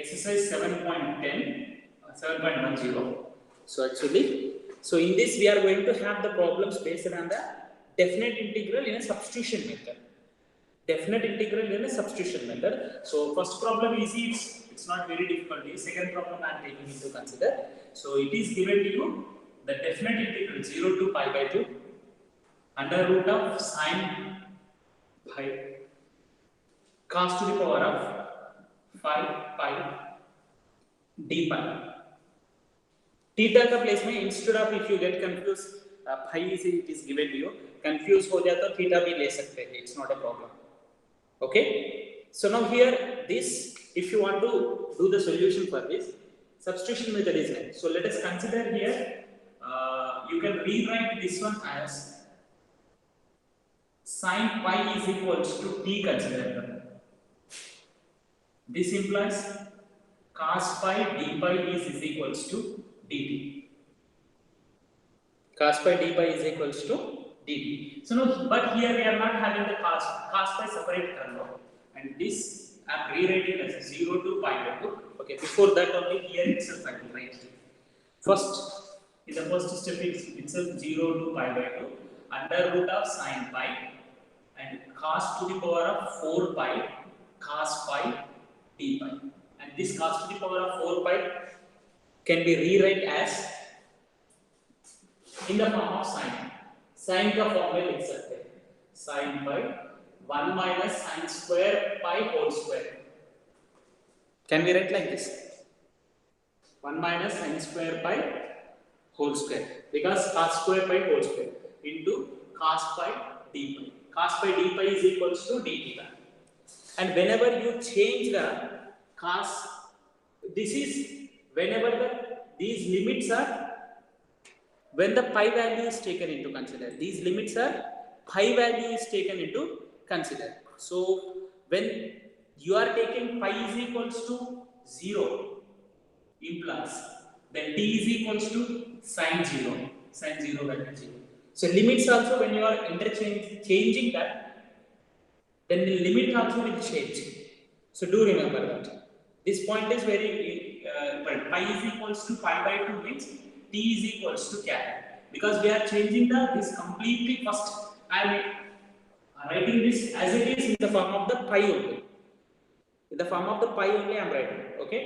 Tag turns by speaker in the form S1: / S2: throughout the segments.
S1: exercise 7.10, 7.10. So actually, so in this we are going to have the problems based on the definite integral in a substitution method. Definite integral in a substitution method. So first problem easy, it's not very difficult. Second problem I am taking into consider. So it is given to you the definite integral 0 to pi by 2 under root of sine pi cos to the power of 5 pi d pi. Theta का place में instead of if you get confuse pi is it is given to you, confuse हो जाता तो theta भी ले सकते हैं, it's not a problem. Okay, so now here this, if you want to do the solution for this, substitution method is there. So let us consider here, you can rewrite this one as sin pi is equals to t consider. This implies cos pi d pi is equals to dt. Cos pi d pi is equals to dt. So no, but here we are not having the cos pi separate term, and this I am rewriting as 0 to pi by 2. Okay, before that only here itself I will write. First, in the first step itself 0 to pi by 2 under root of sin pi and cos to the power of 4 pi cos pi d pi, and this cos to the power of 4 pi can be rewrite as in the form of sin. Sin का form में लिख सकते हैं sin pi 1 minus sin square pi whole square. Can we write like this? 1 minus sin square pi whole square, because cos square pi whole square into cos pi d pi. Cos pi d pi is equals to d theta. And whenever you change the cos, this is whenever these limits are, when the pi value is taken into consider, these limits are pi value is taken into consider. So when you are taking pi is equals to 0 implies then t is equals to sin 0 value 0. So limits also, when you are changing that, then the limit also will change. So do remember that. This point is very pi is equals to pi by 2 means t is equals to cap, because we are changing this completely. First I am writing this as it is in the form of the pi only. In the form of the pi only I am writing. Okay,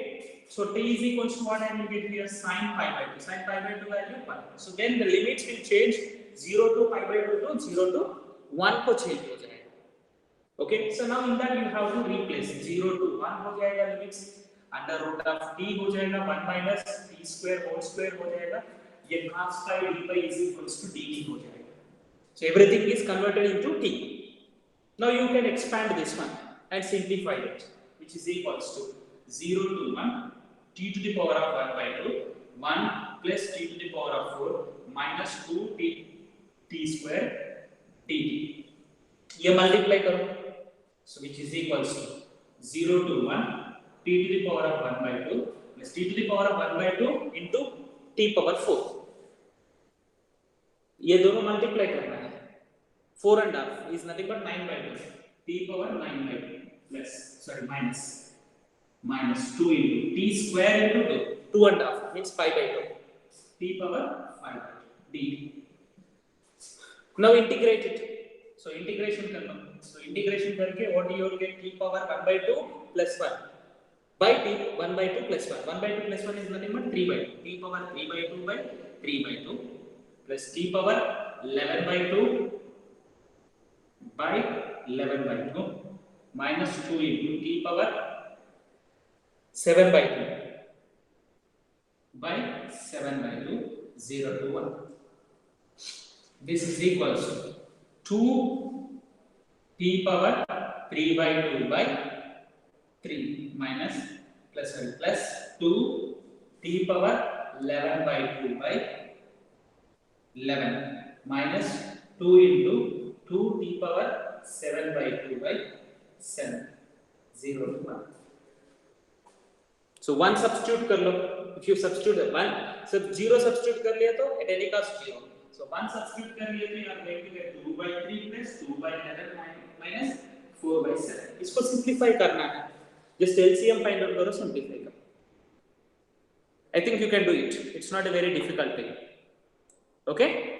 S1: so t is equals to what I will get here, sin pi by 2. Sin pi by 2 value 1. So then the limits will change 0 to pi by 2 to 0 to 1 को change हो जाएगा. Okay, so now in that you have to replace 0 to 1 हो जाएगा limits, under root of t हो जाएगा 1 minus t square whole square हो जाएगा, ये cos pi d pi is equals to dt हो जाएगा. So everything is converted into t. Now you can expand this one and simplify it, which is equals to 0 to 1 t to the power of 1 by 2 1 plus t to the power of 4 minus 2 t square dt. ये multiply करो, so which is equals to 0 to 1 t to the power of 1 by 2 plus t to the power of 1 by 2 into t power 4. ये दोनों multiply करना है. 4 and half is nothing but 9 by 2 t power 9 by 2 plus minus 2 into t square into 2 and half means 5 by 2 t power 5 dt. Now integrate it. So integration करना. So integration करके what you will get, t power 1 by 2 plus 1 by t 1 by 2 plus 1. 1 by 2 plus 1 is nothing but 3 by 2. T power 3 by 2 by 3 by 2 plus t power 11 by 2 by 11 by 2 minus 2 into t power 7 by 2 by 7 by 2 0 to 1. This is equals to 2 t power 3 by 2 by 3 minus plus 2 t power 11 by 2 by 11 minus 2 into 2 t power 7 by 2 by 7 0 to 1. So 1 substitute कर लो. If you substitute 1, so 0 substitute कर लिया तो at any cost 0. So 1 substitute कर लिया तो you are going to get 2 by 3 plus 2 by 11 minus 4 by 7. इसको simplify करना है. Just LCM find out करो, simplify करो. I think you can do it. It's not a very difficult thing. Okay?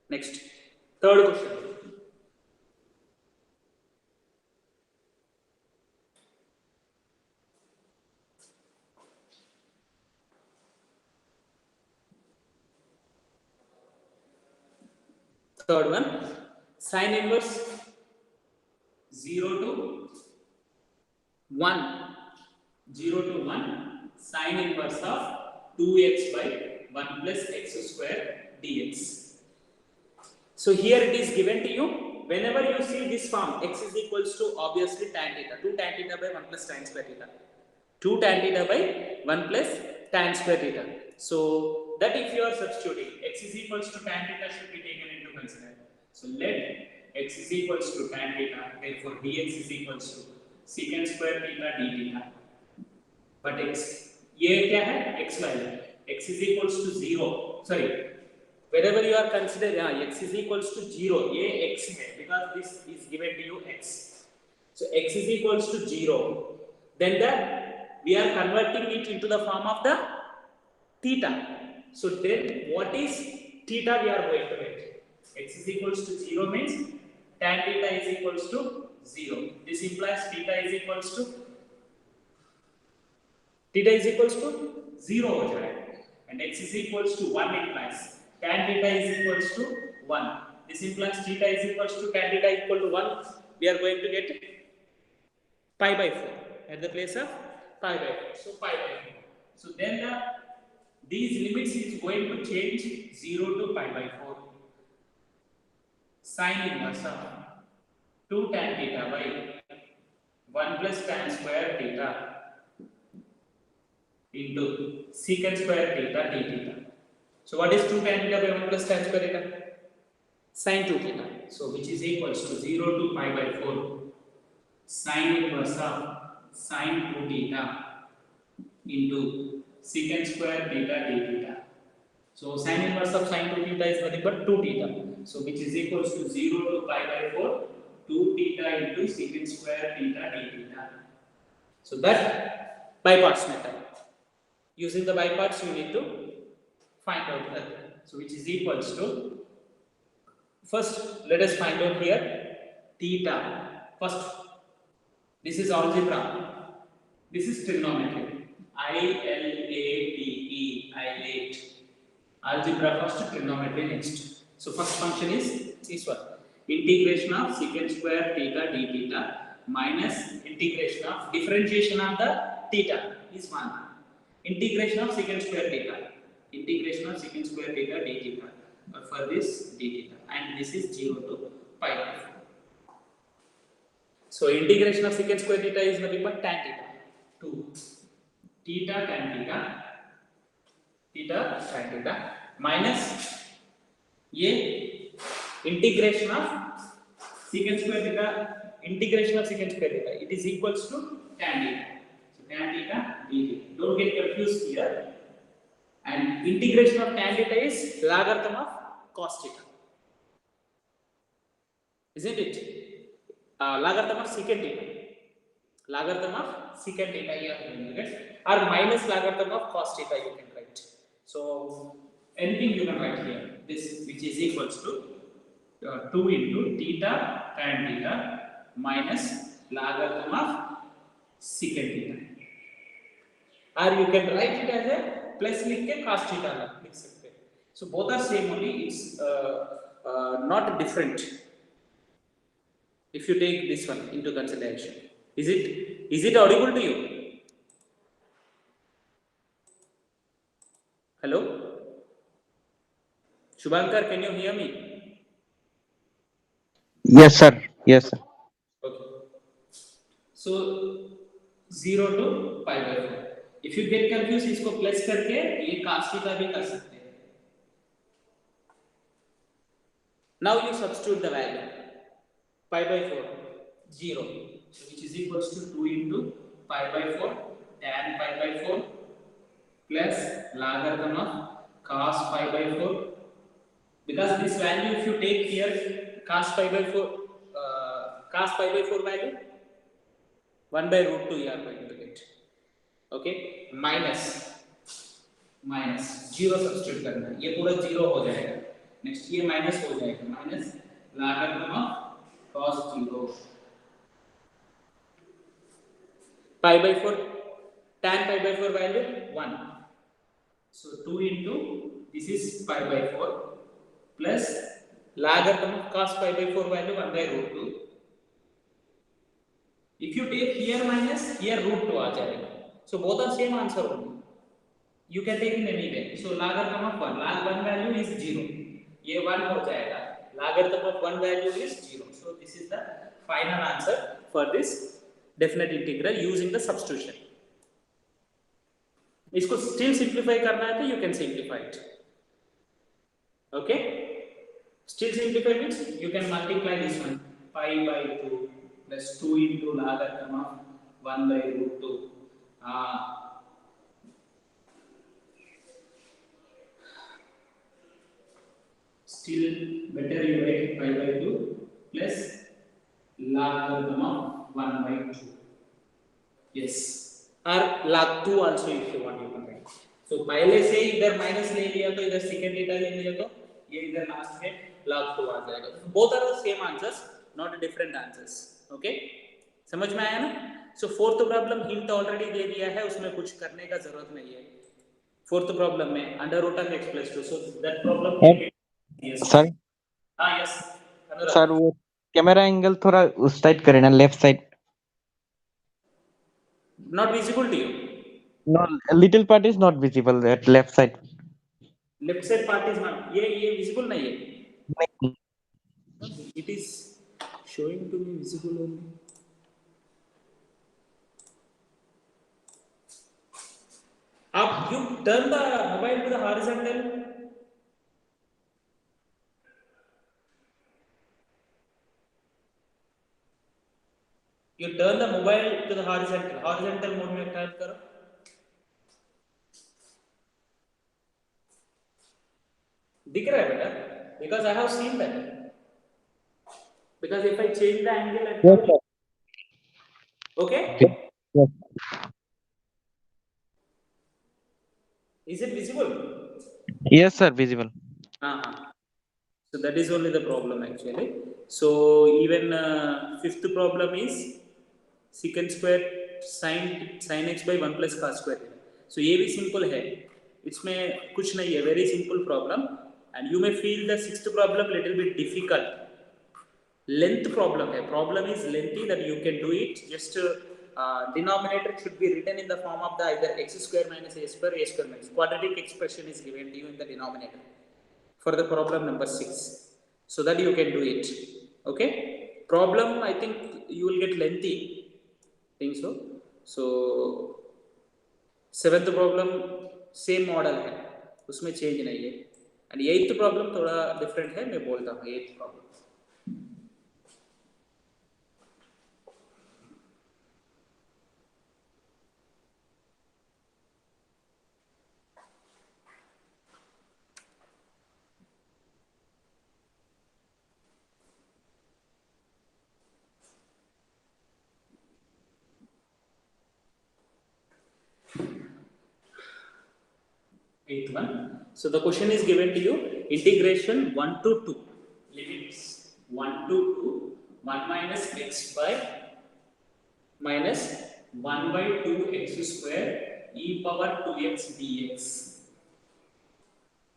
S1: Next, third question. Third one, sine inverse 0 to 1. 0 to 1, sine inverse of 2x by 1 plus x square dx. So here it is given to you. Whenever you see this form, x is equals to obviously tan theta, 2 tan theta by 1 plus tan square theta, 2 tan theta by 1 plus tan square theta. So that if you are substituting, x is equals to tan theta should be taken into consideration. So let x is equals to tan theta, therefore dx is equals to secant square theta d theta. But x, ये क्या है? X value. X is equals to 0. Sorry, wherever you are considering x is equals to 0, ये x है because this is given to you x. So x is equals to 0. Then we are converting it into the form of the theta. So then what is theta we are going to get? X is equals to 0 means tan theta is equals to 0. This implies theta is equals to 0 हो जाएगा, and x is equals to 1 implies tan theta is equals to 1. This implies theta is equals to tan theta equal to 1. We are going to get pi by 4 at the place of pi by 4. So pi by 4. So then these limits is going to change 0 to pi by 4. Sine inverse of 2 tan theta by 1 plus tan square theta into secant square theta d theta. So what is 2 tan theta by 1 plus tan square theta? Sin 2 theta. So which is equals to 0 to pi by 4 sin inverse of sin 2 theta into secant square theta d theta. So sin inverse of sin 2 theta is nothing but 2 theta. So which is equals to 0 to pi by 4 2 theta into secant square theta d theta. So that by parts method. Using the by parts, you need to find out that. So which is equals to, first let us find out here theta. First, this is algebra, this is trigonometry. ILATE, ILATE. Algebra first, trigonometry next. So first function is this one, integration of secant square theta d theta minus integration of differentiation of the theta is 1. Integration of secant square theta, integration of secant square theta d theta, or for this d theta, and this is 0 to pi by 4. So integration of secant square theta is nothing but tan theta, 2 theta tan theta, theta tan theta minus ये integration of secant square theta, integration of secant square theta, it is equals to tan theta. Tan theta d theta. Don't get confused here. And integration of tan theta is logarithm of cos theta, isn't it? Logarithm of secant theta. Logarithm of secant theta here you will get, or minus logarithm of cos theta you can write. So anything you can write here. This which is equals to 2 into theta tan theta minus logarithm of secant theta. Or you can write it as a plus लिख के cos theta लिख सकते हैं. So both are same only. It's not different. If you take this one into consideration, is it audible to you? Hello, Shubhankar, can you hear me?
S2: Yes, sir. Yes, sir.
S1: Okay. So 0 to pi by 4. If you get confused, इसको plus करके ये cos theta भी कर सकते हैं. Now you substitute the value. Pi by 4 0, so which is equals to 2 into pi by 4 tan pi by 4 plus logarithm of cos pi by 4, because this value if you take here cos pi by 4 value 1 by root 2 you are going to get, okay, minus minus zero substitute करना है, ये पूरा zero हो जाएगा। Next ये minus हो जाएगा, minus logarithm of cos 0 pi by 4, tan pi by 4 value 1, so 2 into this is pi by 4 plus logarithm of cos pi by 4 value 1 by root 2. If you take here minus, here root 2 आ जाएगा, so both are same answer only. You can take in any way. So logarithm of 1, log 1 value is 0, ये 1 हो जाएगा, logarithm of 1 value is 0. So this is the final answer for this definite integral using the substitution. इसको still simplify करना है तो you can simplify it. Okay? Still simplify means you can multiply this one, pi by 2 plus 2 into logarithm of 1 by root 2. Still better you write pi by 2 plus logarithm of 1 by 2. Yes. Or log 2 also if you want you can write. So पहले से इधर minus ले लिया तो इधर second data ले लिया तो ये इधर लास्ट में log 2 आ जाएगा. Both are the same answers, not different answers. Okay? समझ में आया ना? So fourth problem hint already दे दिया है, उसमें कुछ करने का जरूरत नहीं है. Fourth problem में under root of x plus 2. So that problem. Yes.
S2: Sir
S1: हाँ yes.
S2: सर वो कैमरा एंगल थोड़ा उस साइड करें ना, left side.
S1: Not visible to you.
S2: No, a little part is not visible at left side.
S1: Left side part is not. ये visible नहीं है.
S2: नहीं.
S1: It is showing to me visible only. Up, you turn the mobile to the horizontal. You turn the mobile to the horizontal. Horizontal mode में turn करो. दिख रहा है बेटा? Because I have seen that. Because if I change the angle and
S2: Yes, sir.
S1: okay?
S2: Yes.
S1: Is it visible?
S2: Yes, sir, visible.
S1: So that is only the problem actually. So even fifth problem is secant square sin x by 1 plus cos square. So ये भी simple है, इसमें कुछ नहीं है, very simple problem. And you may feel the sixth problem little bit difficult. Length problem है, problem is lengthy that you can do it. Just denominator should be written in the form of the either x square minus a square minus quadratic expression is given to you in the denominator for the problem number 6, so that you can do it. Okay, problem I think you will get lengthy, think so. So seventh problem same model है, उसमें change नहीं है. And eighth problem थोड़ा different है, मैं बोलता हूँ eighth problem. Eighth one. So the question is given to you, integration 1 to 2, limits 1 to 2, 1 minus x by minus 1 by 2x square e power 2x dx.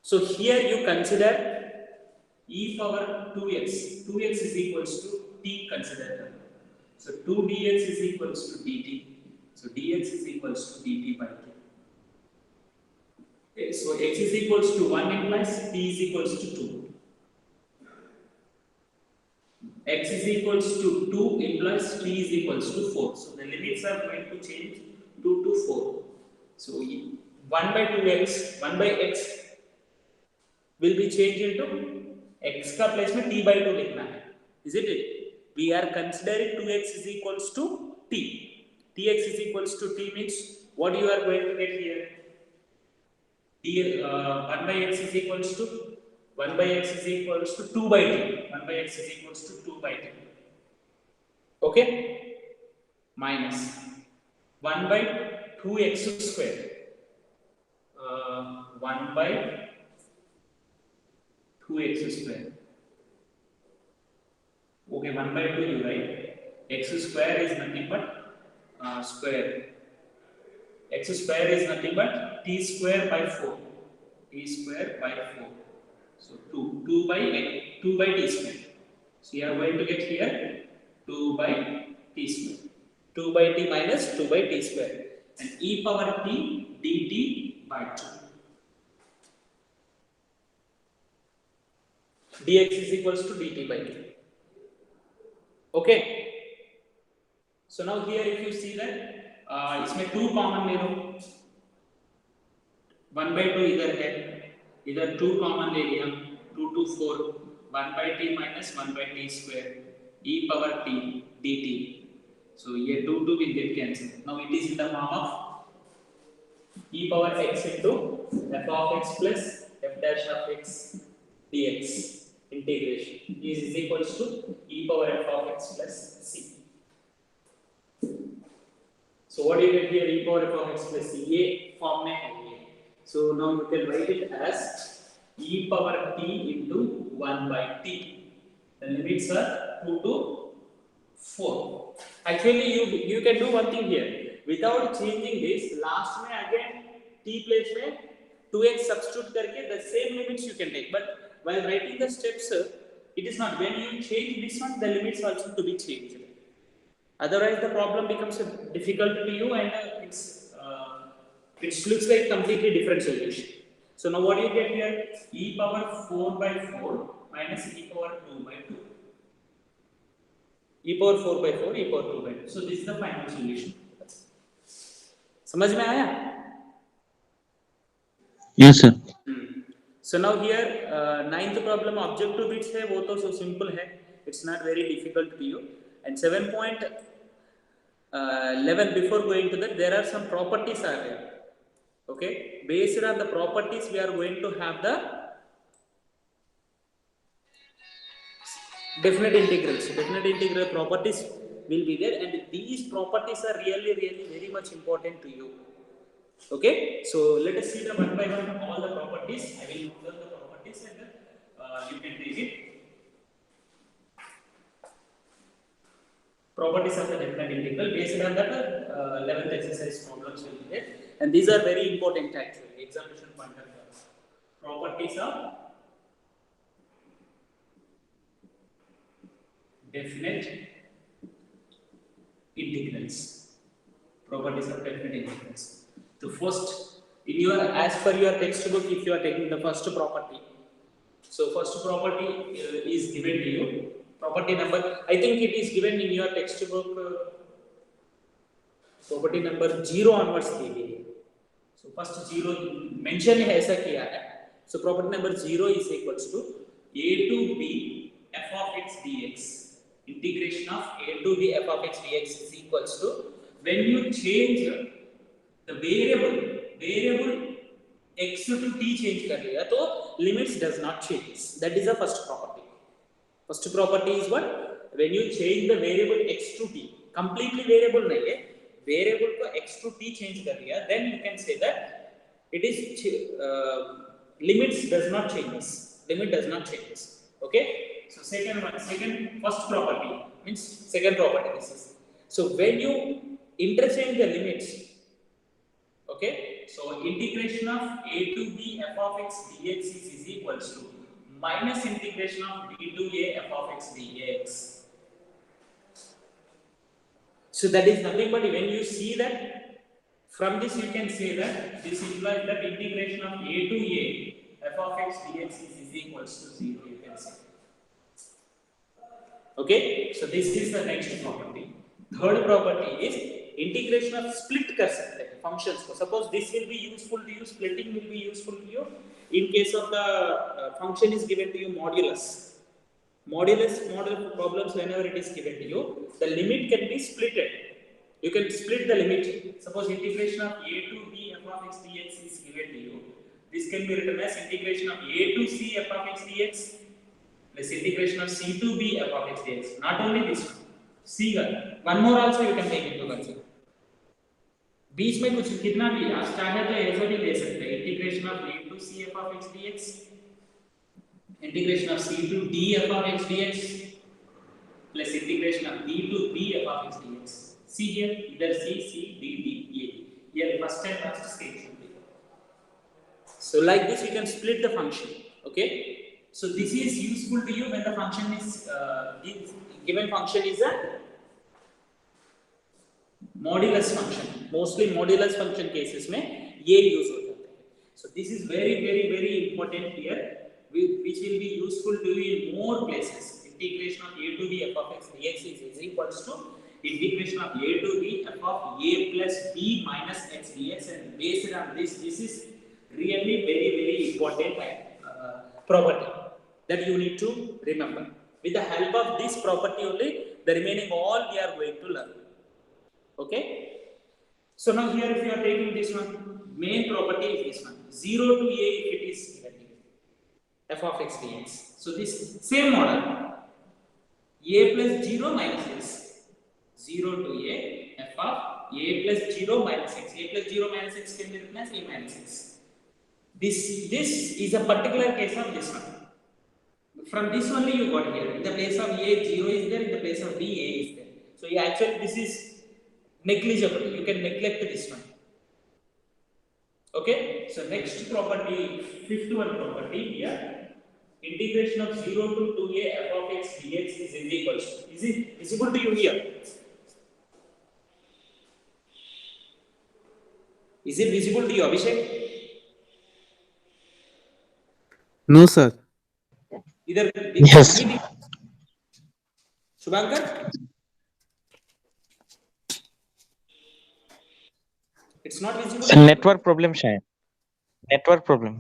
S1: So here you consider e power 2x, 2x is equals to t, consider that. So 2 dx is equals to dt, so dx is equals to dt by t. Okay, so x is equals to 1 implies t is equals to 2. X is equals to 2 implies t is equals to 4. So the limits are going to change 2 to 4. So 1 by 2x, 1 by x will be changed into x का place में t by 2 लिखना है. Isn't it? We are considering 2x is equals to t. Tx is equals to t means what you are going to get here? 1 by x is equals to 1 by x is equals to 2 by t. 1 by x is equals to 2 by t. Okay? Minus 1 by 2x square. 1 by 2x square. Okay, 1 by 2 you write. X square is nothing but square. X square is nothing but t square by 4. T square by 4. So 2 by t square. So you are going to get here 2 by t square. 2 by t minus 2 by t square. And e power t dt by 2. Dx is equals to dt by 2. Okay. So now here if you see that इसमें 2 common ले लो, 1 by 2 इधर है, इधर 2 common ले लिया, 2 to 4, 1 by t minus 1 by t square, e power t dt. So ये 2 will get cancelled. Now it is in the form of e power x into f of x plus f dash of x dx. Integration is equals to e power f of x plus c. So what do you get here? E power f of x plus c. ये form में है ये. So now you can write it as e power t into 1 by t. The limits are 2 to 4. Actually, you can do one thing here. Without changing this, last में again t place में 2x substitute करके the same limits you can take. But while writing the steps, it is not. When you change this one, the limits also to be changed. Otherwise, the problem becomes difficult to you, and it looks like completely different solution. So now what do you get here? E power 4 by 4 minus e power 2 by 2. E power 4 by 4, e power 2 by 2. So this is the final solution. समझ में आया?
S2: Yes, sir.
S1: So now here ninth problem objective bits है, वो तो so simple है. It's not very difficult to you. And 7.11 before going to that, there are some properties are there. Okay, based on the properties we are going to have the definite integrals. Definite integral properties will be there, and these properties are really very much important to you. Okay, so let us see the one by one all the properties. I will note down the properties and you can take it. Properties of the definite integral based on that 11th exercise problems will be there, and these are very important actually. Examination point of view. Properties of definite integrals. Properties of definite integrals. So first, in your as per your textbook, if you are taking the first property, so first property is given to you. Property number, I think it is given in your textbook. Property number 0 onwards दी गई है. So first 0 mention है ऐसा किया है. So property number 0 is equals to a to b f of x dx. Integration of a to b f of x dx is equals to when you change the variable x to t change कर लिया तो limits does not change. That is the first property. First property is what? When you change the variable x to t, completely variable नहीं है, variable को x to t change कर लिया, then you can say that it is limits does not changes. Limit does not changes. Okay? So first property means second property. This is so when you interchange the limits. Okay? So integration of a to b f of x dx is equals to minus integration of b to a f of x dx. So that is nothing but when you see that from this you can say that this implies that integration of a to a f of x dx is equals to 0, you can say. Okay, so this is the next property. Third property is integration of split कर सकते हैं functions को. Suppose this will be useful to you, splitting will be useful to you. In case of the function is given to you modulus model problems, whenever it is given to you, the limit can be splitted. You can split the limit. Suppose integration of a to b f of x dx is given to you. This can be written as integration of a to c f of x dx plus integration of c to b f of x dx. Not only this one, c one more also you can take into consideration. बीच में कुछ कितना भी आप चाहे तो ऐसा भी ले सकते हैं, integration of a to c f of x dx, integration of c to d f of x dx plus integration of d to b f of x dx. See here, either c, c, d, d, a. Here first and last stage should be. So like this, you can split the function. Okay. So this is useful to you when the function is given function is a modulus function. Mostly modulus function cases में ये use होता है. So this is very important here, which will be useful to you in more places. Integration of a to b f of x dx is equals to integration of a to b f of a plus b minus x dx, and based on this is really very important property that you need to remember. With the help of this property only, the remaining all we are going to learn. Okay. So now here if you are taking this one, main property is this one, 0 to a if it is given f of x dx. So this same model, a plus 0 minus x, 0 to a f of a plus 0 minus x. A plus 0 minus x can be written as a minus x. This is a particular case of this one. From this only you got here, in the place of a 0 is there, in the place of b a is there. So yeah, actually this is negligible, you can neglect this one. Okay. So next property, fifth one property here, integration of 0 to 2a f of x dx is equals to, is it visible to you here? Is it visible to you, Abhishek?
S3: No, sir.
S1: Either
S2: Yes.
S1: Shubhankar? It's not visible.
S2: Sir network problem शायद, network problem.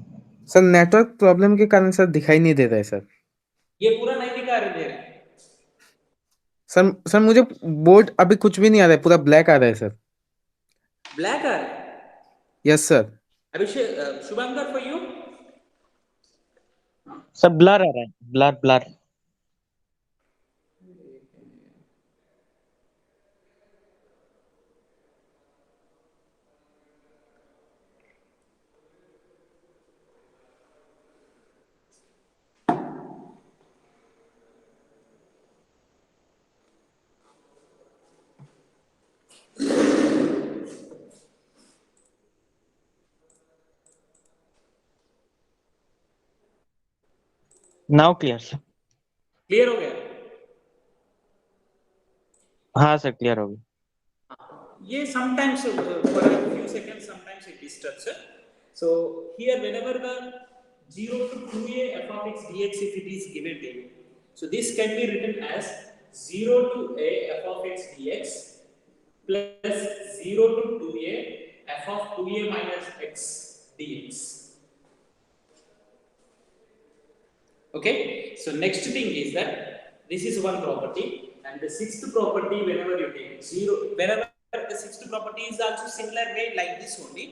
S3: Sir network problem के कारण sir दिखाई नहीं दे रहा है sir.
S1: ये पूरा नहीं दिखा रहे दे रहे।
S3: सर मुझे बोर्ड अभी कुछ भी नहीं आ रहा है, पूरा ब्लैक आ रहा है सर।
S1: ब्लैक आ रहा है?
S3: Yes sir.
S1: Abhishek, Shubhankar for you?
S2: Sir blur आ रहा है, blur. Now clear sir.
S1: Clear हो गया?
S2: हाँ सर क्लियर हो गया।
S1: ये sometimes for a few seconds sometimes it disturbs. So here whenever the 0 to 2a f of x dx if it is given to you, so this can be written as 0 to a f of x dx plus 0 to 2a f of 2a minus x dx. Okay, so next thing is that this is one property, and the sixth property whenever you take 0, whenever the sixth property is also similar way like this only.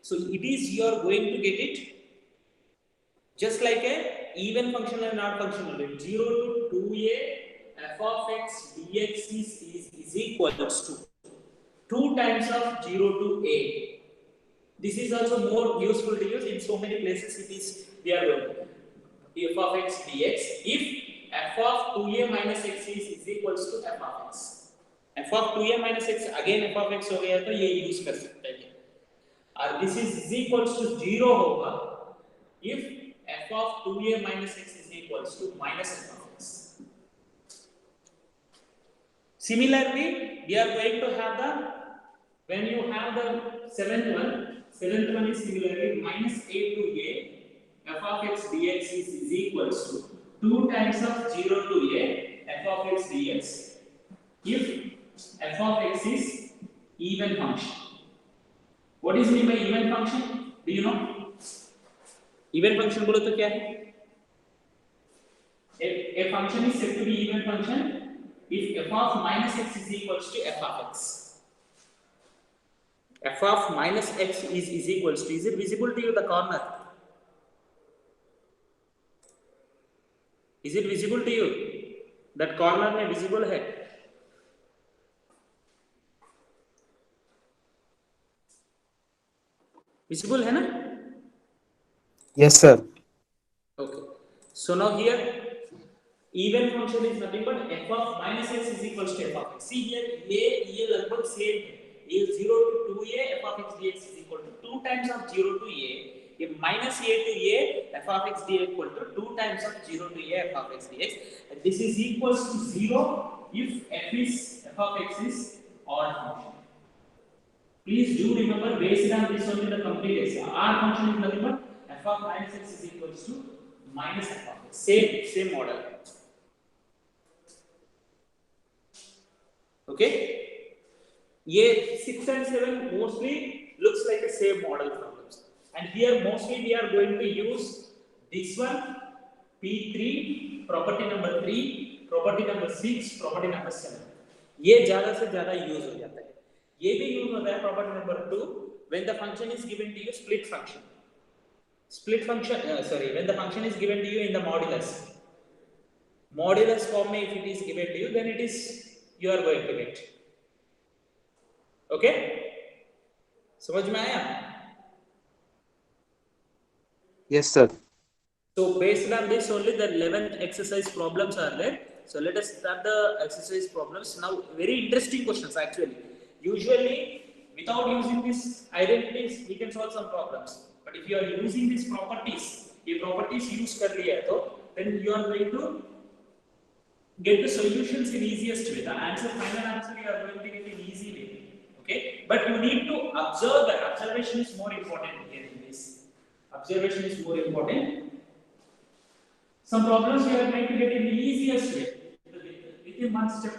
S1: So it is you are going to get it just like a even function and odd function only. 0 to 2a f of x dx is equal to 2 times of 0 to a. This is also more useful to use in so many places. It is we are going f of x dx if f of 2a minus x is equals to f of x. f of 2a minus x again f of x हो गया तो ये use कर सकते हैं। और this is equals to 0 होगा if f of 2a minus x is equals to minus f of x. Similarly, we are going to have the, when you have the seventh one is similarly minus a to a f of x dx is equals to 2 times of 0 to a f of x dx if f of x is even function. What is mean by even function? Do you know? Even function बोलो तो क्या है? A function is said to be even function if f of minus x is equals to f of x. F of minus x is equals to, is it visible to you the corner? Is it visible to you? That corner में visible है? Visible है ना?
S3: Yes, sir.
S1: Okay. So now here, even function is nothing but f of minus x is equals to f of x. See here, ये लगभग same है. ये 0 to 2a f of x dx is equal to 2 times of 0 to a. ये minus a to a f of x dx equal to 2 times of 0 to a f of x dx. And this is equals to 0 if f of x is odd function. Please do remember, based on this only the complete essay. R function is nothing but f of minus x is equals to minus f of x. Same model. Okay. ये 6 and 7 mostly looks like the same model problems. And here mostly we are going to use this one, P3, property number 3, property number 6, property number 7. ये ज़्यादा से ज़्यादा use हो जाता है. ये भी use होता है property number 2 when the function is given to you split function. When the function is given to you in the modulus form में if it is given to you, then it is you are going to get. Okay? समझ में आया?
S3: Yes, sir.
S1: So based on this only the 11th exercise problems are there. So let us start the exercise problems. Now very interesting questions actually. Usually without using these identities we can solve some problems. But if you are using these properties, ये properties use कर लिया तो then you are going to get the solutions in easiest way. The final answer you are going to get in easy way. Okay, but you need to observe that. Observation is more important here in this. Observation is more important. Some problems you are going to get in the easiest way. Within one step,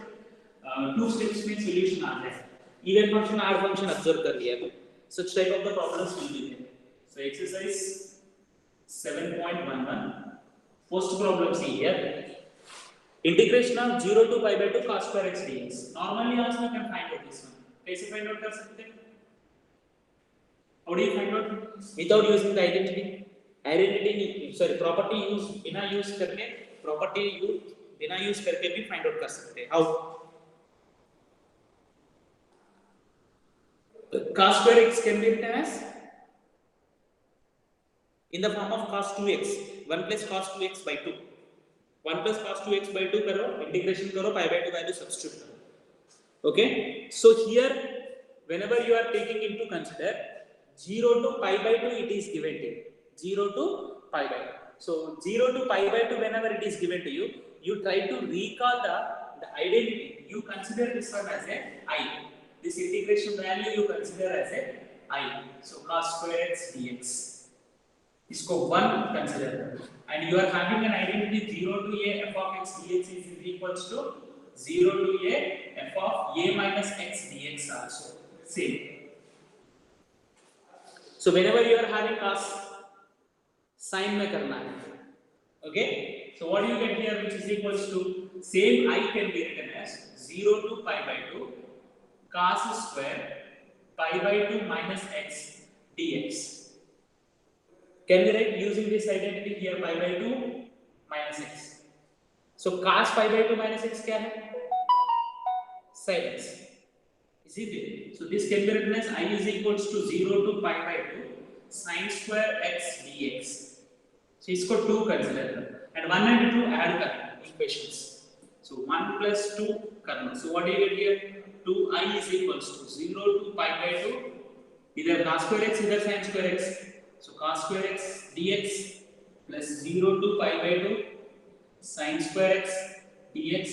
S1: 2 steps में solution आ जाए. Even function, R function observe कर लिया तो such type of the problems will be there. So exercise 7.11. First problem see here. Integration of 0 to pi by 2 cos square x dx. Normally also you can find out this one. कैसे find out कर सकते हैं? How do you find out? Without using the identity. Property use बिना use करके property use बिना use करके भी find out कर सकते हैं. How? Cos square x can be written as in the form of cos 2x. 1 plus cos 2x by 2. 1 plus cos 2x by 2 करो, integration करो, pi by 2 value substitute करो. Okay, so here whenever you are taking into consider 0 to pi by 2 it is given to you. 0 to pi by 2. So 0 to pi by 2 whenever it is given to you, you try to recall the identity. You consider this one as a I. This integration value you consider as a I. So cos square x dx. इसको 1 consider and you are having an identity 0 to a f of x dx is equals to 0 to a f of a minus x dx also same. So whenever you are having cos sin में करना है. Okay, so what do you get here which is equals to same I can be written as 0 to pi by 2 cos square pi by 2 minus x dx. Can we write using this identity here pi by 2 minus x. So cos pi by 2 minus x क्या है? Sin x. Is it? So this can be written as I is equals to 0 to pi by 2 sin square x dx. So इसको 2 consider and 1 and 2 add करना equations. So 1 plus 2 करना. So what do you get here? 2i is equals to 0 to pi by 2 either cos square x either sin square x. So cos square x dx plus 0 to pi by 2 sin square x dx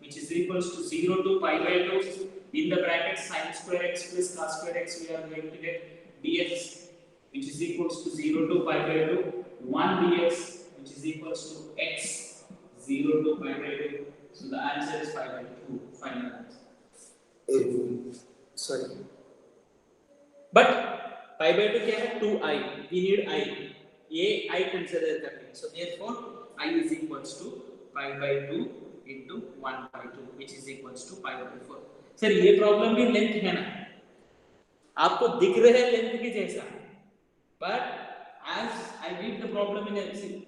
S1: which is equals to 0 to pi by 2 in the bracket sin square x plus cos square x we are going to get dx which is equals to 0 to pi by 2 1 dx which is equals to x 0 to pi by 2. So the answer is pi by 2 final answer. Sorry. But pi by 2 क्या है? 2i. We need i. ये i consider करते हैं. So therefore I is equals to pi by 2 into 1 by 2 which is equals to pi by 4. Sir ये problem भी length है ना? आपको दिख रहे हैं लेंथ की जैसा. But as I did the problem in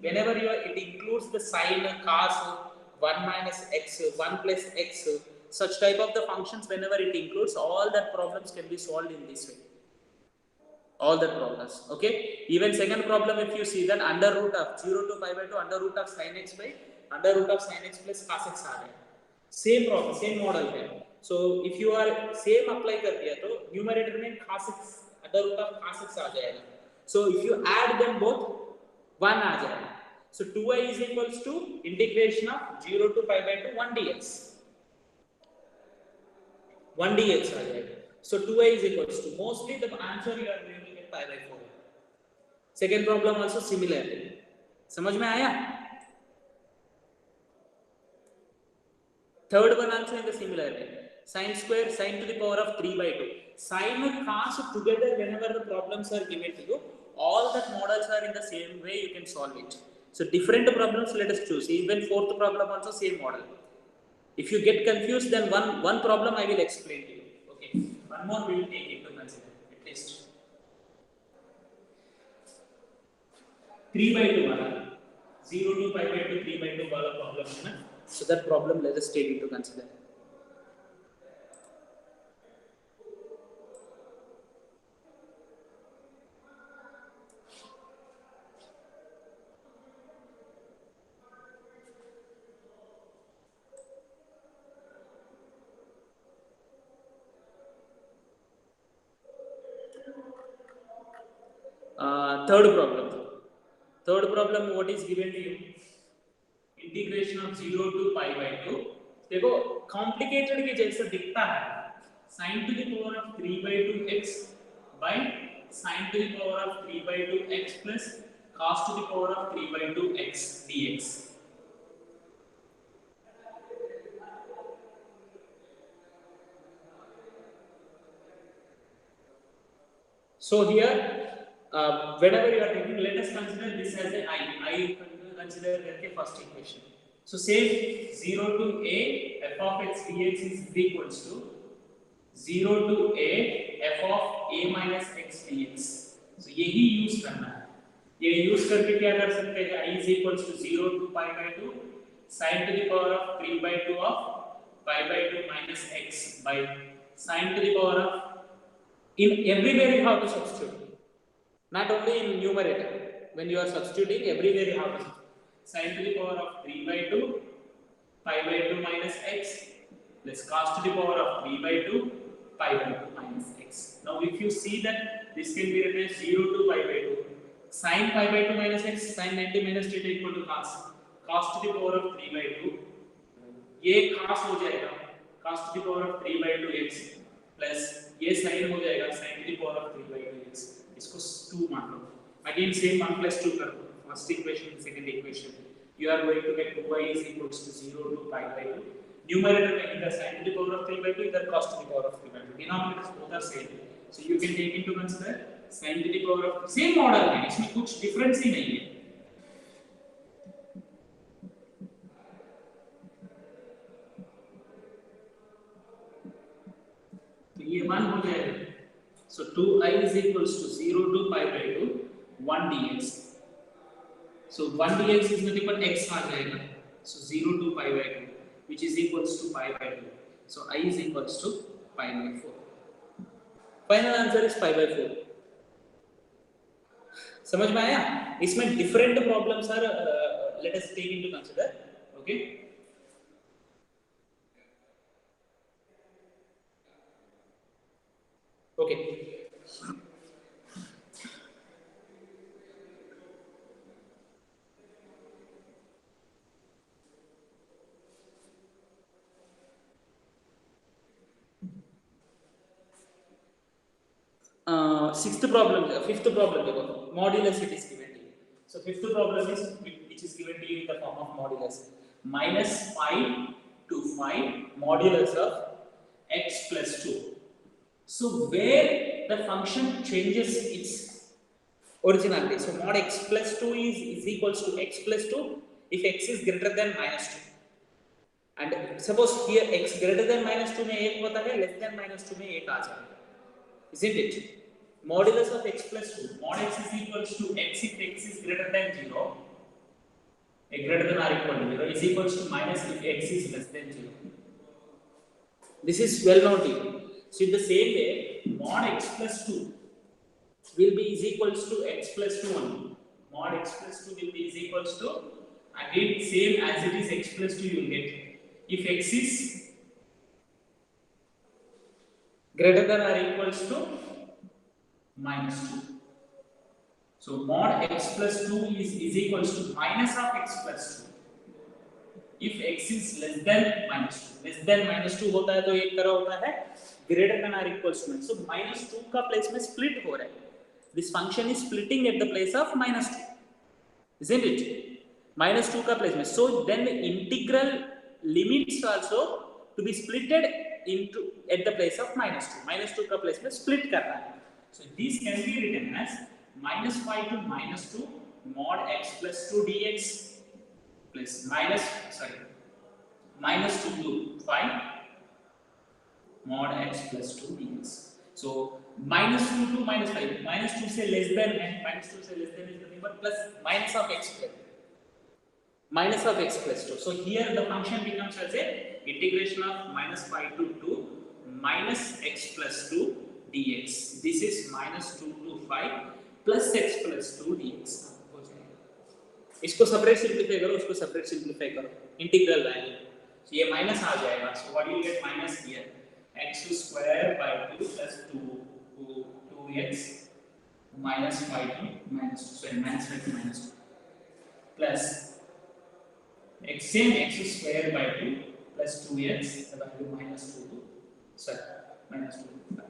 S1: whenever it includes the sin, cos, 1 minus x, 1 plus x, such type of the functions whenever it includes all that problems can be solved in this way. all the problems. Okay, even second problem, if you see that under root of 0 to pi by 2 under root of sin x by under root of sin x plus cos x आ गया. Same problem, same model है. So if you are same apply कर दिया तो numerator में cos x under root of cos x आ जाएगा. So if you add them both 1 आ जाएगा. So 2i is equals to integration of 0 to pi by 2 1 dx. 1 dx आ जाएगा. So 2i is equals to, mostly the answer you are going to get pi by 4. Second problem also similar. समझ में आया? Third one also in the similar way. Sin square sin to the power of 3 by 2. Sin and cos together whenever the problems are given to you, all the models are in the same way, you can solve it. So different problems, let us choose. Even fourth problem also same model. If you get confused, then one problem I will explain to you. Okay, one more we will take into consider at least. 3 by 2 वाला 0 to pi by 2 3 by 2 वाला problem है ना. So that problem let us take into consider. Third problem what is given to you? Integration of 0 to pi by 2. देखो complicated के जैसा दिखता है. Sin to the power of 3 by 2 x by sin to the power of 3 by 2 x plus cos to the power of 3 by 2 x dx. So here whenever you are taking, let us consider this as a I consider करके first equation. So say 0 to a f of x dx is equals to 0 to a f of a minus x dx. So यही use करना है. ये use करके क्या कर सकते हैं? I is equals to 0 to pi by 2 sin to the power of 3 by 2 of pi by 2 minus x by sin to the power of, in everywhere you have to substitute. Not only in numerator, when you are substituting, everywhere you have to substitute. Sin to the power of 3 by 2 pi by 2 minus x plus cos to the power of 3 by 2 pi by 2 minus x. Now if you see that this can be written as 0 to pi by 2 sin pi by 2 minus x sin 90 minus theta equal to cos to the power of 3 by 2, ये cos हो जाएगा cos to the power of 3 by 2 x plus ये sin हो जाएगा sin to the power of 3 by 2 x. इसको 2 मान लो. Again same 1 plus 2 कर दो. First equation, second equation. You are going to get 2y is equals to 0 to pi by 2. Numerator में इधर sin to the power of 3 by 2, इधर cos to the power of 3 by 2. Denominators both are same. So you can take into consider sin to the power of same model है. इसमें कुछ difference ही नहीं है. तो ये 1 हो जाएगा. So 2i is equals to 0 to pi by 2 1 dx. So 1 dx is nothing but x आ जाएगा. So 0 to pi by 2 which is equals to pi by 2. So I is equals to pi by 4. Final answer is pi by 4. समझ में आया? इसमें different problems are let us take into consider. Okay. Okay. Sixth problem, fifth problem, modulus it is given to you. So fifth problem is which is given to you in the form of modulus minus pi to 5 modulus of x plus 2. So where the function changes its originality. So mod x plus 2 is equals to x plus 2 if x is greater than minus 2. And suppose here x greater than minus 2 में 1 होता है, less than minus 2 में 1 आ जाएगा. Isn't it? Modulus of x plus 2. Mod x is equals to x if x is greater than 0. A greater than or equal to 0 is equals to minus if x is less than 0. This is well known to you. So in the same way, mod x plus 2 will be is equals to x plus 2 only. Mod x plus 2 will be is equals to, again same as it is x plus 2 you will get. If x is greater than or equals to minus 2. So mod x plus 2 is equals to minus of x plus 2. If x is less than minus 2 होता है तो एक तरह होता है greater than or equals to. So minus 2 का place में split हो रहा है. This function is splitting at the place of minus 2, isn't it? Minus 2 का प्लेस में. So then the integral limits also to be splitted into at the place of minus 2. Minus 2 का place में split करना है. So this can be written as minus 5 to minus 2 mod x plus 2 dx plus minus 2 to 5 mod x plus 2 dx. So minus 2 to minus 5, minus 2 से less than and minus 2 से less than is nothing but plus minus of x plus 2. So here the function becomes as a integration of minus 5 to 2 minus x plus 2 dx. This is minus 2 to 5 plus x plus 2 dx. इसको separate simplify करो, उसको separate simplify करो, integral value. So ये minus आ जाएगा. So what you get minus here, x square by 2 plus 2x minus 5 to minus 2, sorry minus 5 to minus 2 plus x square by 2 plus 2x, the value minus 2 to minus 2 to 5.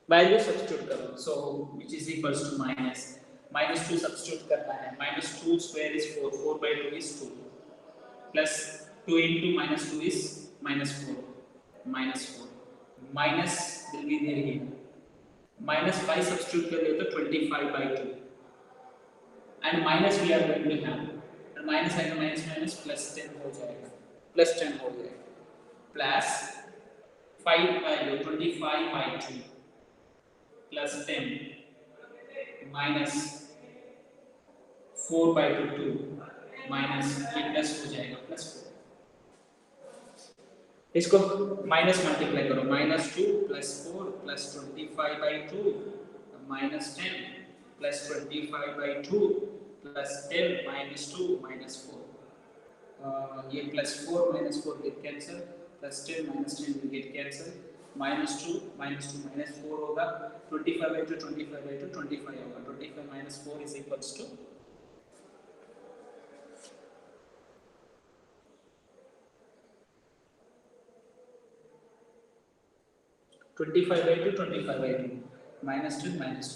S1: Value substitute करो. So which is equals to minus 2 substitute करना है. Minus 2 square is 4, 4 by 2 is 2 plus 2 into minus 2 is minus 4, minus will be there here. Minus 5 substitute कर लिया तो 25 by 2 and minus we are going to have, and minus plus 10 हो जाएगा, plus 5 value 25 by 2 plus 10 minus 4 by 2 minus ये plus हो जाएगा plus 4. इसको minus multiply करो. minus 2 plus 4 plus 25 by 2 minus 10 plus 25 by 2 plus 10 minus 2 minus 4. ये plus 4 minus 4 get cancel, plus 10 minus 10 will get cancel. minus 2 minus 4 होगा. 25 by 2 25 by 2 25 होगा. 25 minus 4 is equals to 25 by 2 25 by 2 minus 2 minus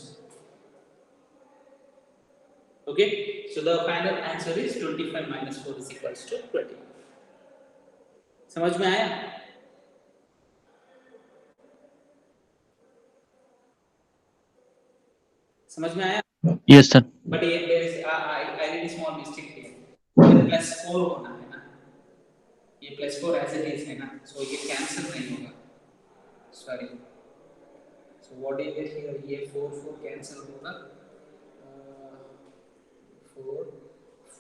S1: 2. Okay, so the final answer is 25 minus 4 is equals to 20. समझ में आया? समझ में आया?
S2: Yes sir.
S1: But there is I did a small mistake here. Plus 4 होना है ना. ये plus 4 as it is है ना. So ये cancel नहीं होगा. Sorry. So what is it here? ये 4 cancel होगा.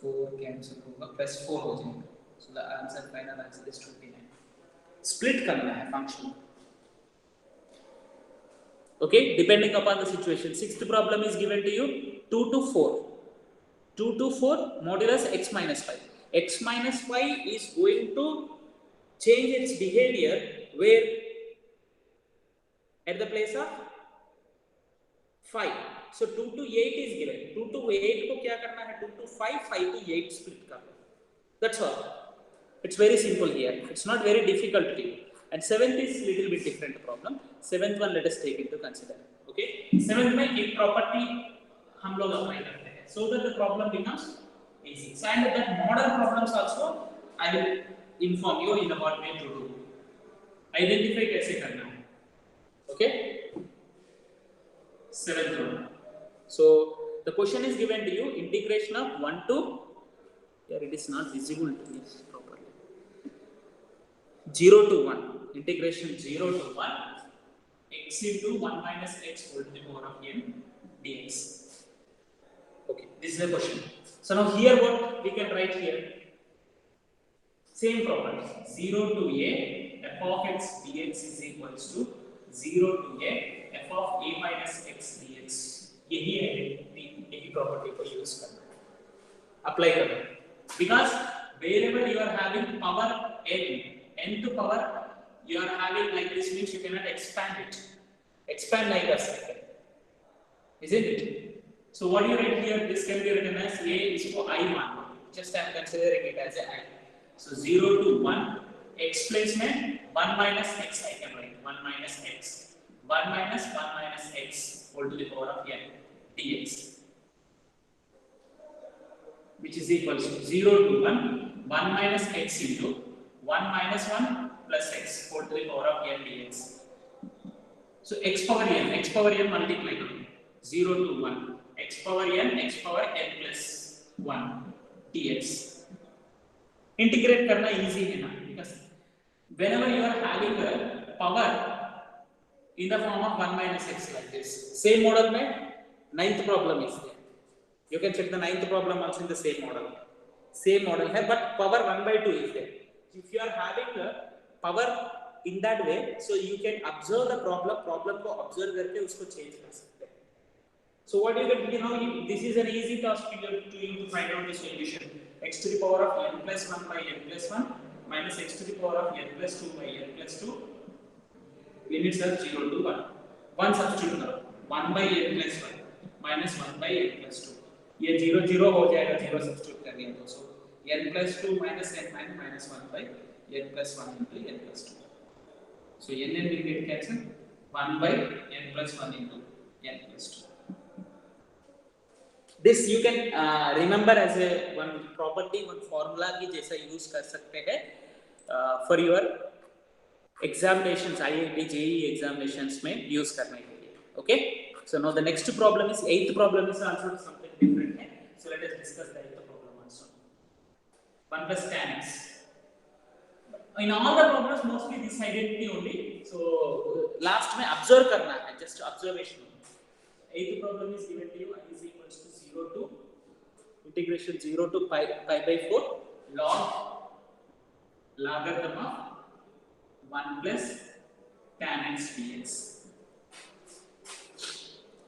S1: 4 cancel होगा. Plus 4 हो जाएगा. So the final answer is 29. Split करना है function. Okay, depending upon the situation. Sixth problem is given to you 2 to 4. 2 to 4 modulus x minus 5. X minus 5 is going to change its behavior where at the place of 5. So 2 to 8 is given. 2 to 8 को क्या करना है? 2 to 5, 5 to 8 split कर लो. That's all. It's very simple here. It's not very difficult to do. And 7th is little bit different problem. 7th one let us take into consider. Okay. 7th में एक property हम लोग apply करते हैं, so that the problem becomes easy. So and that model problems also I will inform you in what way to do. Identify कैसे करना है. Okay. 7th one. So the question is given to you, integration of 1 to, here it is not visible to me properly. 0 to 1. Integration 0 to 1 x into 1 minus x whole to the power of n dx. Okay, this is the question. So now here what we can write here? Same property. 0 to a f of x dx is equals to 0 to a f of a minus x dx. यही identity, यही property को use करना है, apply करना है. Because wherever you are having power n to power you are having like this means you cannot expand it. Expand नहीं कर सकते, isn't it? So what you write here, this can be written as a is for I मान लो, just I am considering it as a I. So 0 to 1 x place में 1 minus x I can write 1 minus x 1 minus 1 minus x whole to the power of n dx, which is equals to 0 to 1 1 minus x into 1 minus 1 plus x whole to the power of n dx. So x power n multiply 0 to 1 x power n plus 1 dx. Integrate करना easy है ना, because whenever you are having a power in the form of 1 minus x like this, same model में ninth problem is there. You can check the ninth problem also in the same model. Same model है, but power 1 by 2 is there. If you are having a power in that way, so you can observe the problem को observe करके उसको change कर सकते हैं. So what you can do now, this is an easy task to you to find out the solution. X to the power of n plus 1 by n plus 1 minus x to the power of n plus 2 by n plus 2. Limits are 0 to 1. 1 substitute करो. 1 by n plus 1 minus 1 by n plus 2. ये 0 0 हो जाएगा, 0 substitute कर दिया तो so n plus 2 minus n minus 1 by n plus 1 into n plus 2. So n will get cancelled. 1 by n plus 1 into n plus 2. This you can remember as a one property, one formula की जैसा use कर सकते हैं for your examinations, IIT JEE examinations में use करने के लिए. Okay? So now the next problem is, eighth problem is also something different है. So let us discuss the eighth problem also. 1 plus tan x. In all the problems mostly this identity only. So last में observe करना है, just observation. Eighth problem is given to you, I is equals to 0 to integration 0 to pi by 4 log logarithm of 1 plus tan x dx.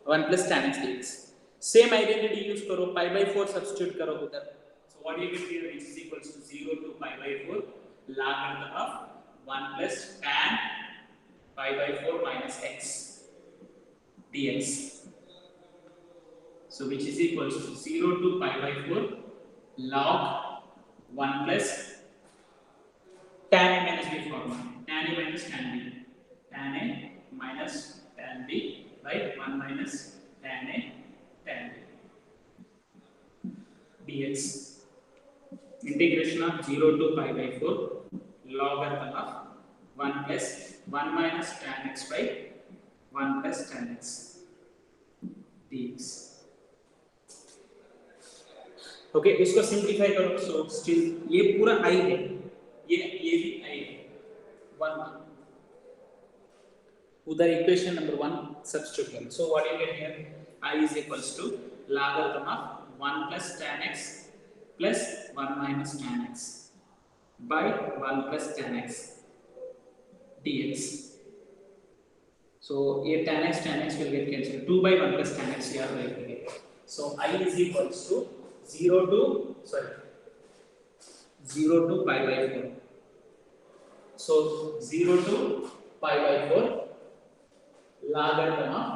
S1: 1 plus tan x dx. Same identity use करो, pi by 4 substitute करो उधर. So what you get here, which is equals to 0 to pi by 4 logarithm of 1 plus tan pi by 4 minus x dx. So which is equals to 0 to pi by 4 log 1 plus tan a minus b formula, tan a minus tan b, tan a minus tan b by 1 minus tan a tan b dx. Integration of 0 to pi by 4 logarithm of 1 plus 1 minus tan x by 1 plus tan x dx. Okay, इसको simplify करो. So still ये पूरा i है, ये भी i है. 1 उधर equation number 1 substitute करो. So what you get here, i is equals to logarithm of 1 plus tan x plus 1 minus tan x by 1 plus tan x dx. So ये tan x will get cancelled. 2 by 1 plus tan x here will get. So I is equals to 0 to pi by 4. So 0 to pi by 4 logarithm of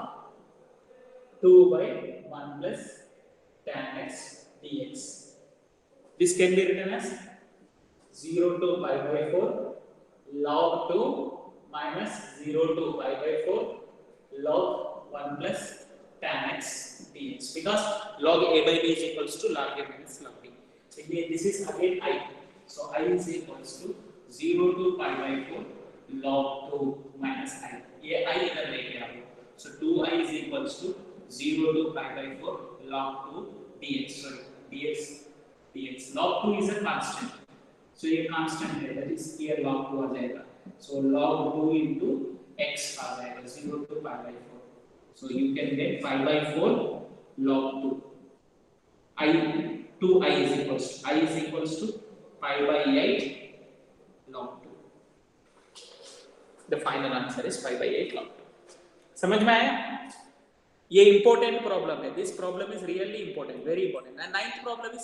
S1: 2 by 1 plus tan x dx. This can be written as 0 to pi by 4 log 2 minus 0 to pi by 4 log 1 plus tan x dx, because log a by b is equals to log a minus log b. So this is again I. So I is equals to 0 to pi by 4 log 2 minus I. ये I इधर लेके आओ. So 2i is equals to 0 to pi by 4 log 2 dx. Sorry, dx. Log 2 is a constant. So ये constant है, that is here log 2 आ जाएगा. So log 2 into x आ जाएगा 0 to pi by 4. So you can get 5 by 4 log 2. 2i is equals to pi by 8 log 2. The final answer is 5 by 8 log 2. समझ में आया? ये important problem है. This problem is really important, very important. And ninth problem is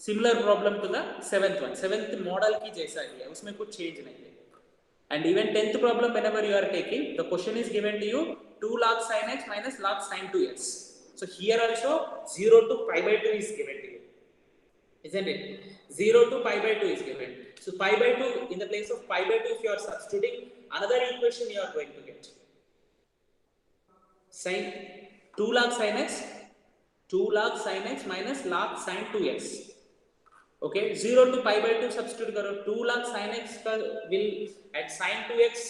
S1: similar problem to the seventh one. Seventh model की जैसा ही है, उसमें कुछ चेंज नहीं है. And even 10th problem, whenever you are taking, the question is given to you 2 log sin x minus log sin 2x. So here also 0 to pi by 2 is given to you, isn't it? 0 to pi by 2 is given. So pi by 2, in the place of pi by 2, if you are substituting, another equation you are going to get. Sin 2 log sin x, 2 log sin x minus log sin 2x. Okay, 0 to pi by 2 substitute करो. 2 log sin x का will at sin 2x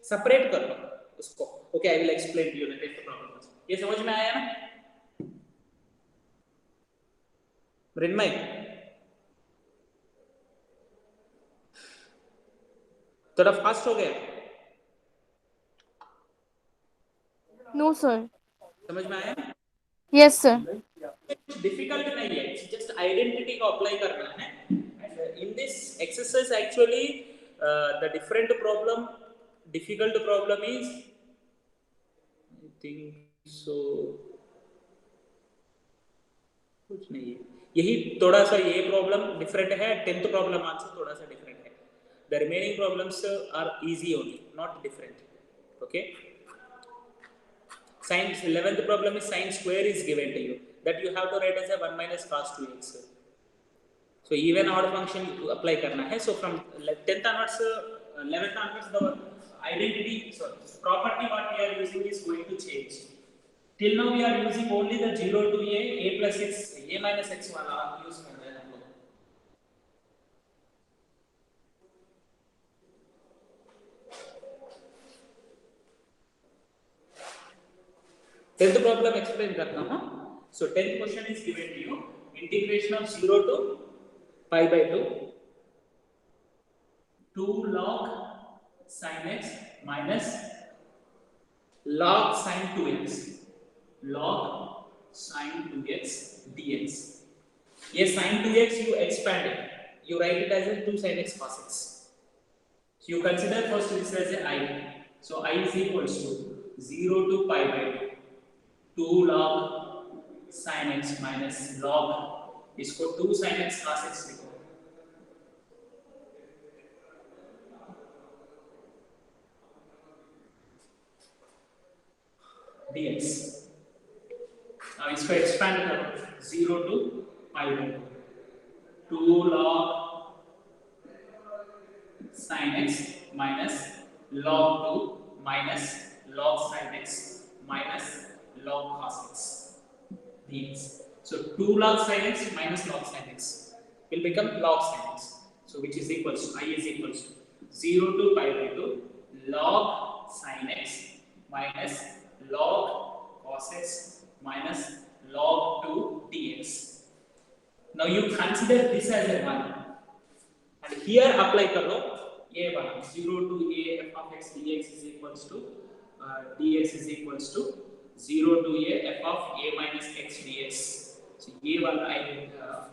S1: separate कर लो उसको. Okay, I will explain to you the next problem. ये समझ में आया ना? मृण्मय, थोड़ा फास्ट हो गया?
S4: No, sir.
S1: समझ में आया?
S4: Yes, sir.
S1: डिफिकल्ट नहीं है, जस्ट आइडेंटिटी को अप्लाई करना है. And in this exercise actually the different problem, difficult problem is, I think so, कुछ नहीं है. यही थोड़ा सा ये प्रॉब्लम डिफरेंट है. 10th प्रॉब्लम आंसर थोड़ा सा डिफरेंट है. The remaining problems are easy only, not different. Okay, sin 11th problem is sin square is given to you, that you have to write as a 1 minus cos 2x. So even odd function to apply karna hai. So from 10th onwards, 11th onwards, the identity, sorry, property what we are using is going to change. Till now we are using only the 0 to a plus x, a minus x wala use kar rahe hain hum log. Tenth problem explain करता हूँ. So 10th question is given to you, integration of 0 to pi by 2, 2 log sin x minus log sin 2x, log sin 2x dx. ये sin 2x you expand it, you write it as a 2 sin x cos x. So you consider first this as a I. So I is equals to 0 to pi by 2, 2 log sin x minus log, इसको 2 sin x cos x लिखो. dx. अब इसको expand करो. 0 to pi by 2, 2 log sin x minus log 2 minus log sin x minus log cos x dx. So 2 log sin x minus log sin x will become log sin x. So which is equals to, I is equals to 0 to pi by 2 log sin x minus log cos x minus log 2 dx. Now you consider this as a 1 and here apply कर लो ये वाला 0 to a f of x dx is equals to dx is equals to 0 to a f of a minus x dx. So ये वाला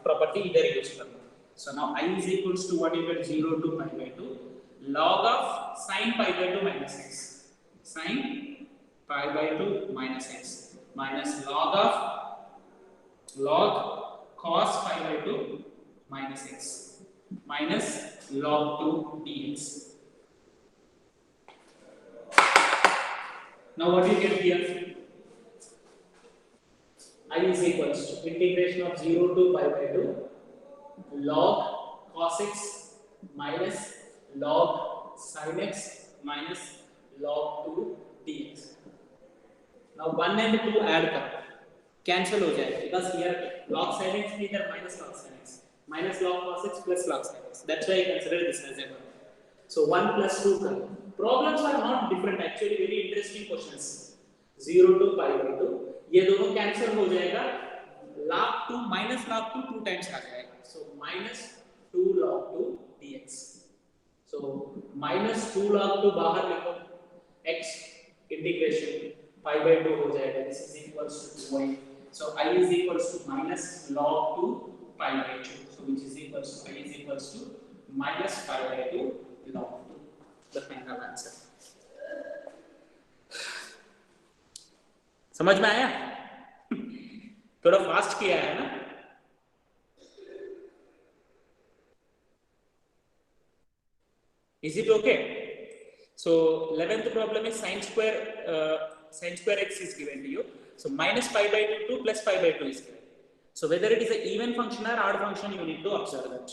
S1: property इधर use करना. So now I is equals to what you get, 0 to pi by 2 log of sin pi by 2 minus x, sin pi by 2 minus x minus log of log cos pi by 2 minus x minus log 2 dx. Now what you get here, I is equals to integration of 0 to pi by 2 log cos x minus log sin x minus log 2 dx. Now 1 and 2 add करो, cancel हो जाएगा because here log sin x is either minus log sin x minus log cos x plus log sin x. That's why I consider this as a 1. So 1 plus 2 करो. Problems are not different, actually very interesting questions. 0 to pi by 2 ये दोनों cancel हो जाएगा, log 2 minus log 2 2 times आ जाएगा. So minus 2 log 2 dx. So minus 2 log 2 बाहर लिखो, x integration pi by 2 हो जाएगा. This is equals to 2y. So I is equals to minus log 2 pi by 2. So which is equals to, I is equals to minus pi by 2 log 2. The final answer. समझ में आया? थोड़ा fast किया है ना? Is it okay? So 11th problem is sine square x is given to you. So minus pi by 2 plus pi by 2 is given. So whether it is an even function or odd function, you need to observe that.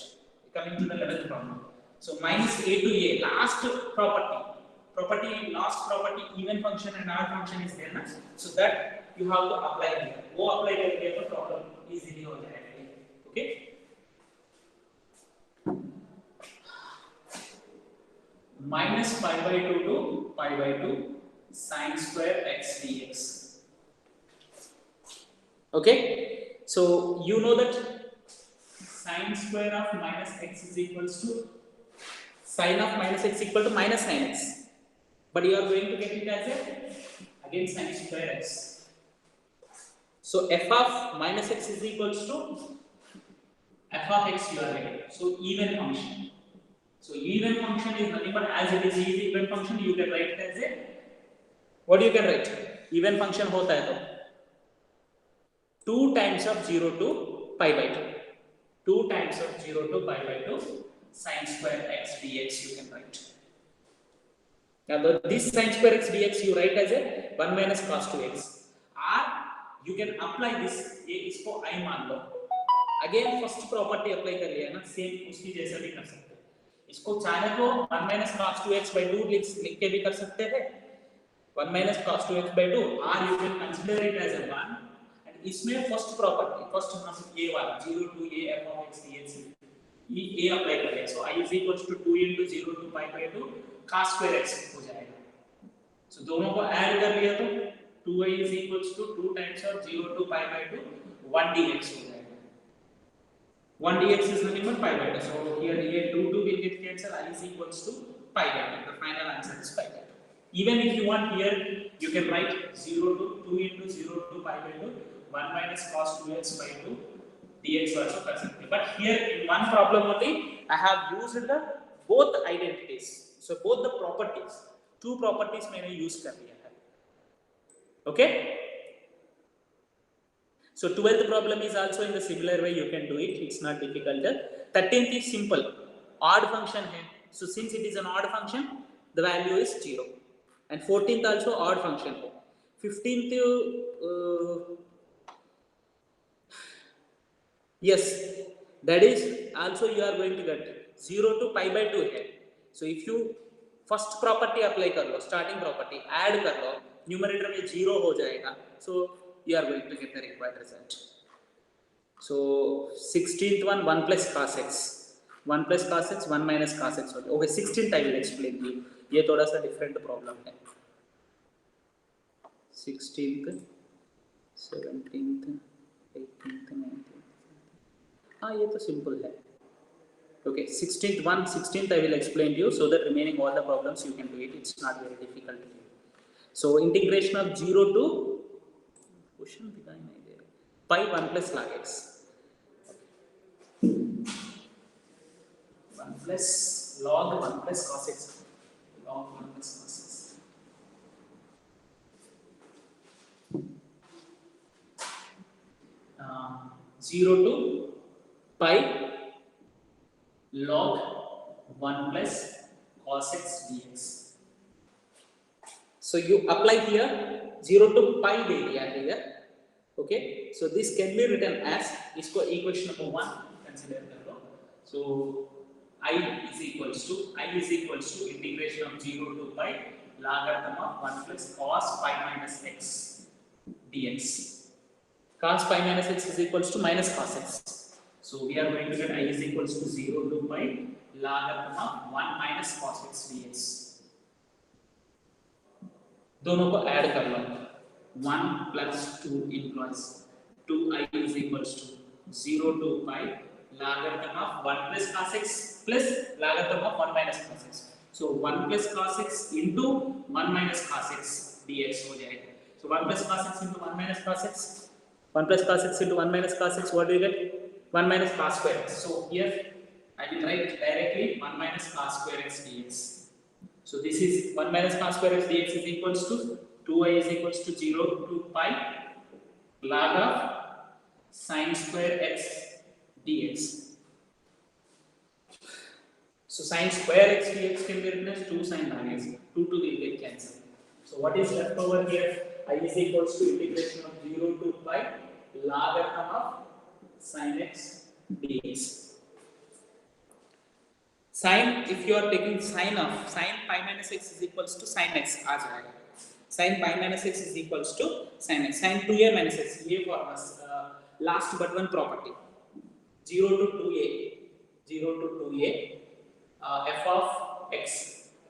S1: Coming to the 11th problem. So minus a to a, last last property, even function and odd function is there. Na? So that you have to apply here. Go apply here the problem easily हो जाएगा. Okay? Minus pi by 2 to pi by 2 sine square x dx. Okay, so you know that sine square of minus x is equals to sine of minus x equal to minus sine x, but you are going to get it as a again sine square x. So f of minus x is equals to f of x you are getting. So even function. So even function is nothing but as it is even function, you can write it as a, what you can write? Even function होता है तो 2 times of 0 to pi by 2. 2 times of 0 to pi by 2 sine square x dx you can write. Now this sine square x dx you write as a 1 minus cos 2x. Or you can apply this, ये इसको I मान लो. Again first property apply कर लिया ना, same उसकी जैसा भी कर सकते हैं. इसको चाहे तो 1 minus cos 2x by 2 लिख के भी कर सकते हैं. 1 minus cos 2x by 2, or you can consider it as a 1. And इसमें first property, first ये वाला 0 to a f of x dx ये a apply करें. So I is equals to 2 into 0 to pi by 2 cos square x हो जाएगा. So दोनों को add कर लिया तो 2y is equals to 2 times of 0 to pi by 2 1 dx हो जाएगा. 1 dx is nothing but pi by 2. So here 2 will get cancelled. I is equals to pi by 2. The final answer is pi by 2. Even if you want here, you can write 0 to 2 into 0 to pi by 2, 1 minus cos 2x by 2 dx also कर सकते हैं. But here in one problem only, I have used the both identities. So both the properties, two properties मैंने use कर लिया है. Okay? So 12th problem is also in the similar way, you can do it, it's not difficult. 13th is simple, odd function है. So since it is an odd function, the value is 0. And 14th also odd function है. 15th, yes, that is also you are going to get 0 to pi by 2 है. So if you first property apply कर लो, starting property add कर लो, numerator में 0 हो जाएगा. So you are going to get the required result. So 16th one 1 plus cos x, 1 plus cos x, 1 minus cos x. Okay, 16th I will explain to you. ये थोड़ा सा different problem है. 16th, 17th, 18th, 19th. हाँ ये तो simple है. Okay, 16th I will explain to you, so that remaining all the problems you can do it. It's not very difficult. So integration of 0 to question दिखाई नहीं दे रहा. pi 1 plus log x, 1 plus log 1 plus cos x, log 1 plus cos x. 0 to pi log 1 plus cos x dx. So you apply here 0 to pi दे दिया here. Okay, so this can be written as, इसको equation number 1 consider कर लो. So I is equals to integration of 0 to pi logarithm of 1 plus cos pi minus x dx. Cos pi minus x is equals to minus cos x. So we are going to get I is equals to 0 to pi logarithm of 1 minus cos x dx. दोनों को add कर लो. 1 plus 2 implies 2i is equals to 0 to pi logarithm of 1 plus cos x plus logarithm of 1 minus cos x. So 1 plus cos x into 1 minus cos x dx हो जाएगा. So 1 plus cos x into 1 minus cos x, 1 plus cos x into 1 minus cos x, what do you get? 1 minus cos square x. So here I will write directly 1 minus cos square x dx. So this is 1 minus cos square x dx is equals to 2i is equals to 0 to pi log of sin square x dx. So sin square x dx can be written as 2 sin log x. 2 will get cancelled. So what is left over here? I is equals to integration of 0 to pi logarithm of sin x dx. Sin, if you are taking sin of sin pi minus x is equals to sin x आ जाएगा. Sin pi minus x is equals to sin x. Sin 2a minus x, ये formula last but one property. 0 to 2a, 0 to 2a, f of x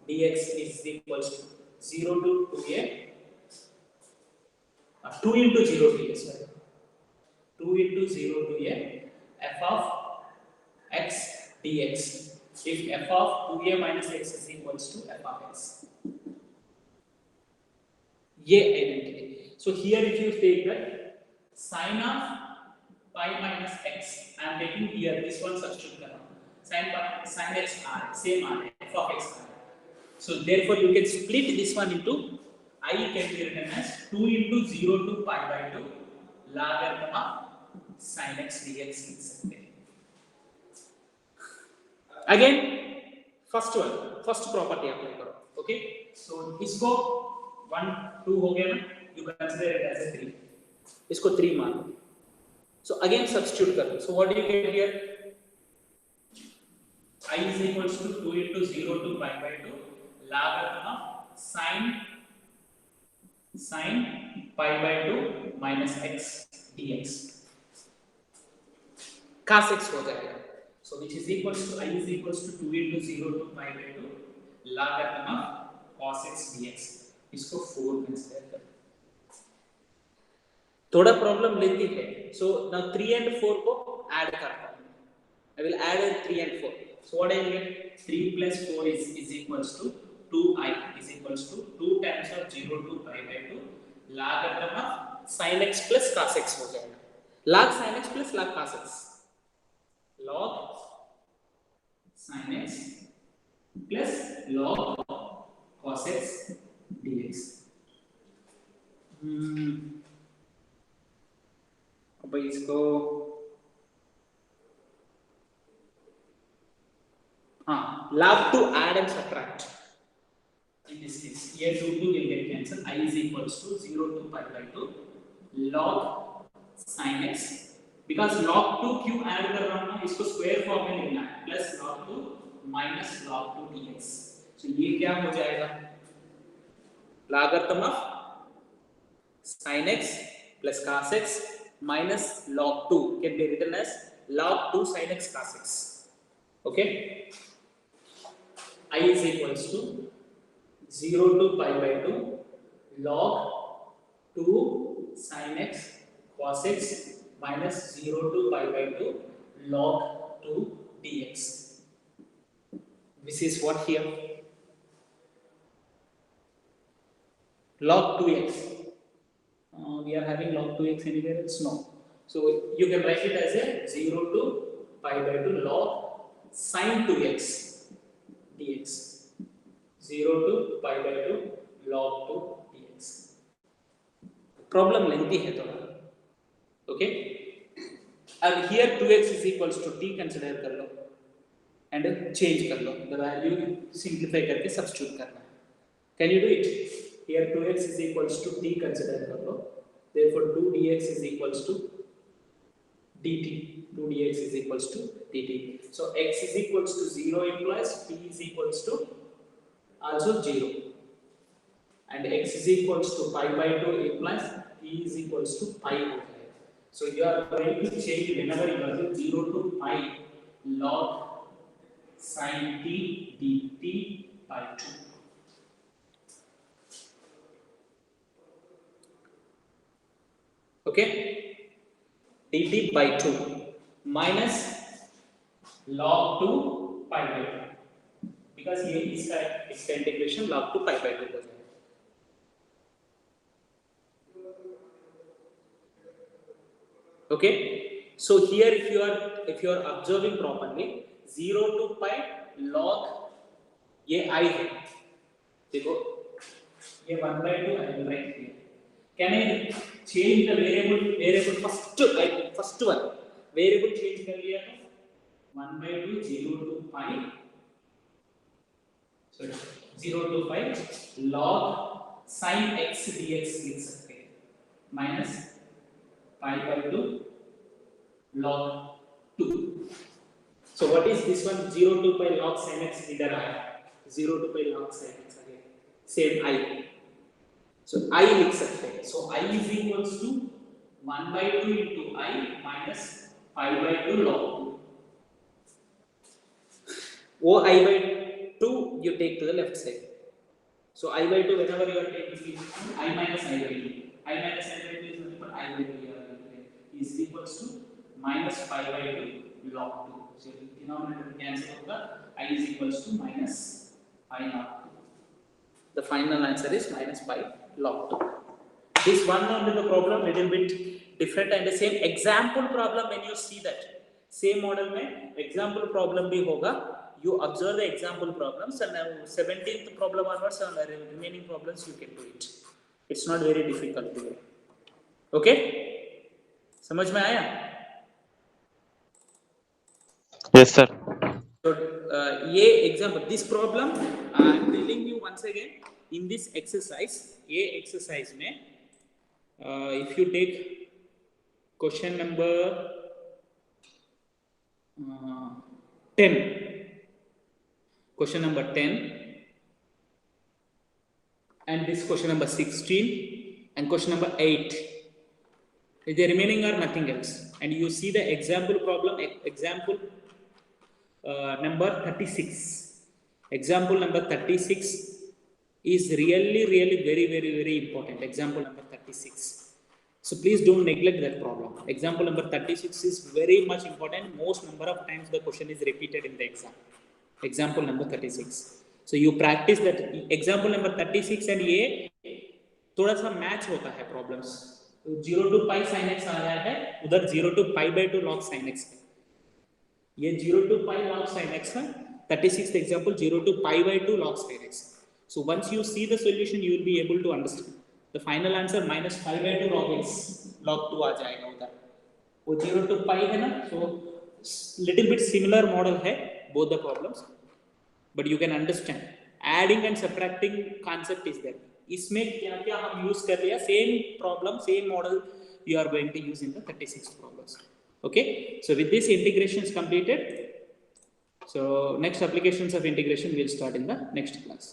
S1: dx is equals to 0 to 2a, 2 into 0 to a, sorry, 2 into 0 to a, f of x dx. If f of 2a minus x is equals to f of x. ये identity. So here if you take that sin of pi minus x, I am taking here this one substitute करना. Sin x r same r f of x r. So therefore you can split this one into I can be written as 2 into 0 to pi by 2 logarithm of sin x dx लिख सकते हैं. Again first property apply करो. Okay, so इसको 1 2 हो गया ना, you consider it as a 3, इसको 3 मान लो. So again substitute करो. So what do you get here? I is equals to 2 into 0 to pi by 2 logarithm of sin pi by 2 minus x dx. cos x हो जाएगा. So which is equals to I is equals to 2 into 0 to pi by 2 logarithm of cos x dx. इसको 4 consider कर. थोड़ा problem लेती है. So now 3 and 4 को add करता हूँ. I will add 3 and 4. So what I will get? 3 plus 4 is equals to 2i is equals to 2 times of 0 to pi by 2 logarithm of sin x plus cos x हो जाएगा. log sin x plus log cos x. log sin x plus log cos x dx. अब इसको log to add and subtract. In this case, here 2 will get cancelled. I is equals to 0 to pi by 2 log sin x. Because log 2 क्यों add कर रहा हूँ ना, इसको square form में लिखना है. Plus log 2 minus log 2 dx. So ये क्या हो जाएगा? logarithm of sin x plus cos x minus log 2 can be written as log 2 sin x cos x. Okay? I is equals to 0 to pi by 2 log 2 sin x cos x minus 0 to pi by 2 log 2 dx. This is what here? Log 2x. We are having log 2x anywhere else? No. So you can write it as a 0 to pi by 2 log sin 2x dx. 0 to pi by 2 log 2 dx. Problem lengthy है थोड़ा. Okay? अब here 2x is equals to t consider कर लो and change कर लो. The value simplify करके substitute करना है. Can you do it? Here 2x is equals to t consider कर लो. Therefore 2 dx is equals to dt. 2 dx is equals to dt. So x is equals to 0 implies t is equals to also 0. And x is equals to pi by 2 implies t is equals to pi हो जाएगा. So you are going to change whenever you are doing 0 to pi log sin t dt by 2. Okay, dt by 2 minus log 2 pi by 2 because ये इसका integration log 2 pi by 2 हो जाएगा. Okay, so here if you are observing properly 0 to pi log ये I है. देखो ये 1 by 2 I will write here. Can I change the variable first one variable change कर लिया तो 1 by 2 0 to pi sorry 0 to pi log sin x dx लिख सकते हैं minus pi by 2 log 2. So what is this one 0 to pi log sin x इधर आया 0 to pi log sin x again same I. So I लिख सकते हैं. So I is equals to 1 by 2 into I minus pi by 2 log 2. वो I by 2 you take to the left side. So I by 2 whenever you are taking I minus I by 2. I minus I by 2 is nothing but I by 2 is equals to minus pi by 2 log 2. So denominator cancel होगा. I is equals to minus pi log 2. The final answer is minus pi log 2. This one only the problem little bit different and the same example problem when you see that same model में example problem भी होगा. You observe the example problems and now 17th problem onwards and the remaining problems you can do it. It's not very difficult to do. Okay? समझ में आया?
S2: Yes, sir.
S1: So ये example this problem I am telling you once again in this exercise ये exercise में if you take question number 10 question number 10 and this question number 16 and question number 8 the remaining are nothing else and you see the example problem example number 36 example number 36 is really very important example number 36 so please don't neglect that problem example number 36 is very much important most number of times the question is repeated in the exam example number 36 so you practice that example number 36 and ये थोड़ा सा match होता है problems 0 to pi sin x आया है उधर 0 to pi by 2 log sin x है ये 0 to pi log sin x है 36th example 0 to pi by 2 log sin x so once you see the solution you will be able to understand the final answer minus pi by 2 log x log 2 आ जाएगा उधर वो 0 to pi है ना so little bit similar model है both the problems but you can understand adding and subtracting concept is there इसमें क्या क्या हम यूज कर लिया same problem same model you are going to use in the 36 problems okay so with this integration is completed so next applications of integration will start in the next class.